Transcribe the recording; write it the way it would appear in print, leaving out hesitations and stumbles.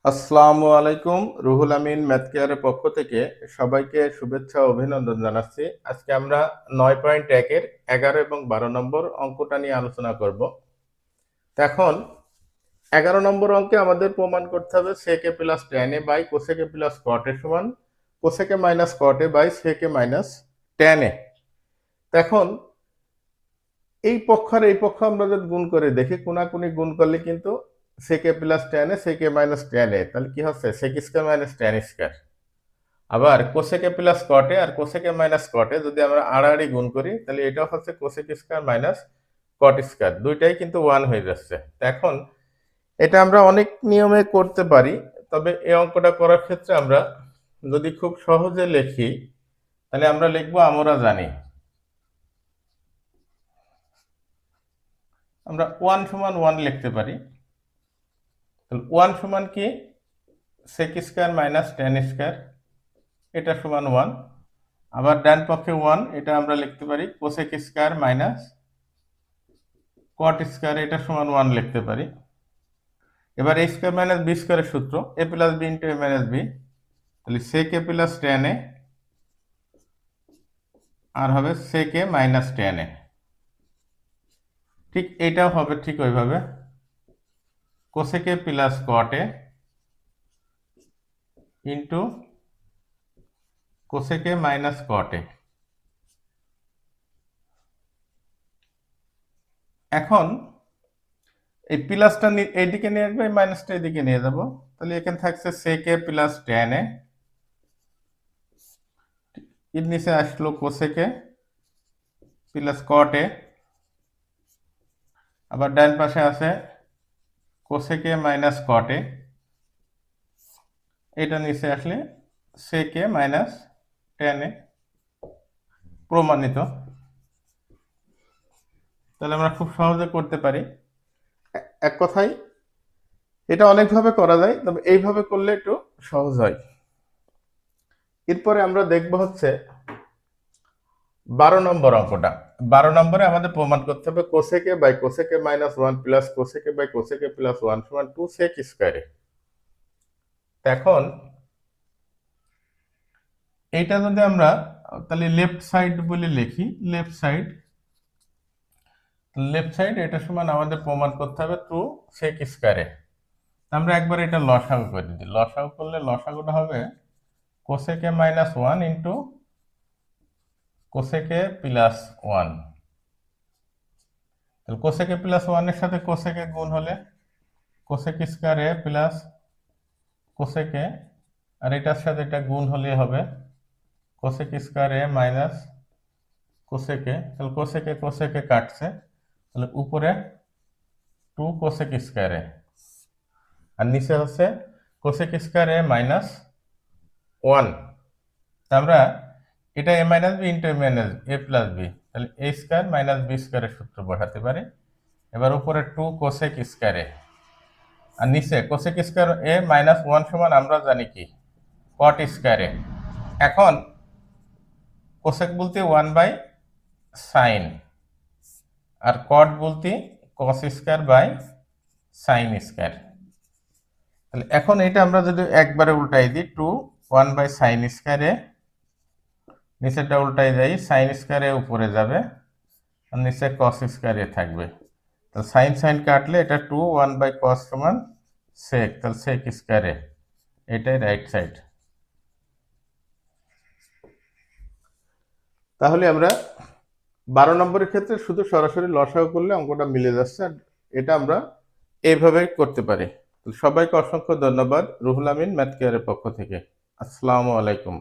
আসসালামু আলাইকুম। রুহুল আমিন ম্যাথ কেয়ারের পক্ষ থেকে সবাইকে শুভেচ্ছা ও অভিনন্দন জানাচ্ছি। আজকে আমরা ৯.১ এর ১১ এবং ১২ নম্বর অঙ্কটা নিয়ে আলোচনা করব। তো এখন ১১ নম্বর অঙ্কে আমাদের প্রমাণ করতে হবে sec a plus tan a by cosec a plus cot a সমান cosec a minus cot a by sec a minus tan a। তো এখন এই পক্ষ আর এই পক্ষ আমরা যদি গুণ করে দেখি, কোনাকুনি গুণ করলে কিন্তু sec a plus tan a sec a minus tan a, তাহলে কি হচ্ছে sec square minus tan square. আবার cosec a plus cot a আর cosec a minus cot a যদি আমরা আড়াআড়ি গুণ করি, তাহলে এটাও হচ্ছে cosec square minus cot square, দুইটাই কিন্তু 1 হয়ে যাচ্ছে। তো এখন এটা আমরা অনেক নিয়মে করতে পারি, তবে এই অঙ্কটা করার ক্ষেত্রে আমরা যদি খুব সহজে লিখি, তাহলে আমরা লিখবো আমরা জানি। আমরা 1 সমান 1 লিখতে পারি। তাহলে 1 সমান কি sec square minus tan square, এটা সমান 1। আবার ডান পক্ষে 1, এটা আমরা লিখতে পারি cosec square minus cot square, এটা সমান 1 লিখতে পারি। এবার a স্কয়ার মাইনাস b স্কয়ারের সূত্র a plus b into a minus b, তাহলে sec a plus tan a আর হবে sec a minus tan a। ঠিক এটাও হবে ঠিক ওইভাবে cosec a plus cot a into cosec a minus cot a। এখন এই প্লাসটা এইদিকে নিয়ে আসবে, এই মাইনাসটা এদিকে নিয়ে যাব, তাহলে এখানে থাকছে sec a plus tan a, এর নিচে আসলো cosec a plus cot a, আবার ডান পাশে আছে cosec a minus cot a, এটা নিচে আসলে sec a minus tan a, প্রমাণিত। তাহলে আমরা খুব সহজে করতে পারি। এক কথায় এটা অনেকভাবে করা যায়, তবে এইভাবে করলে একটু সহজ হয়। এরপরে আমরা দেখব হচ্ছে 12 নম্বর অঙ্কটা। 12 নম্বরে আমাদের প্রমাণ করতে হবে cosec a by cosec a minus 1 plus cosec a by cosec a plus 1 সমান 2 sec স্কয়ারে। এখন এইটা যদি আমরা তাহলে লেফট সাইড বলে লিখি, লেফট সাইড এটা সমান আমাদের প্রমাণ করতে হবে 2 sec স্কয়ারে। আমরা একবার এটা লসাগু করে দিই। লসাগু করলে লসাগুটা হবে cosec a minus 1 into cosec a plus 1। তাহলে cosec a প্লাস 1 এর সাথে cosec a গুণ হলে cosec square a plus cosec a, আর এটার সাথে এটা গুণ হলে হবে cosec square a minus cosec a। তাহলে cosec a কাটছে, তাহলে উপরে 2 cosec স্কয়ার a আর নিচে হচ্ছে cosec স্কয়ার a মাইনাস 1। আমরা এটা a minus b into a minus a plus b, তাহলে a স্কয়ার মাইনাস b স্কয়ারের সূত্র বসাতে পারি। এবার উপরে 2 cosec স্কয়ার a আর নিচে cosec স্কয়ার a মাইনাস 1 সমান আমরা জানি কি cot স্কয়ার a। এখন cosec বলতে 1 বাই sin আর cot বলতে cos square by sin square. তাহলে এখন এটা আমরা যদি একবারে উল্টাই দিই 2 1 বাই sin স্কয়ার a, নিচেরটা উল্টাই যাই sin স্কয়ার a উপরে যাবে আর নিচে cos স্কয়ার a থাকবে। তো sin কাটলে এটা 2 1 বাই cos সমান sec, তাহলে sec স্কয়ার a, এটাই রাইট সাইড। তাহলে আমরা 12 নম্বরের ক্ষেত্রে শুধু সরাসরি লসাগু করলে অঙ্কটা মিলে যাচ্ছে, আর এটা আমরা এইভাবে করতে পারি। সবাইকে অসংখ্য ধন্যবাদ রুহুল আমিন ম্যাথ কেয়ারের পক্ষ থেকে। আসসালামু আলাইকুম।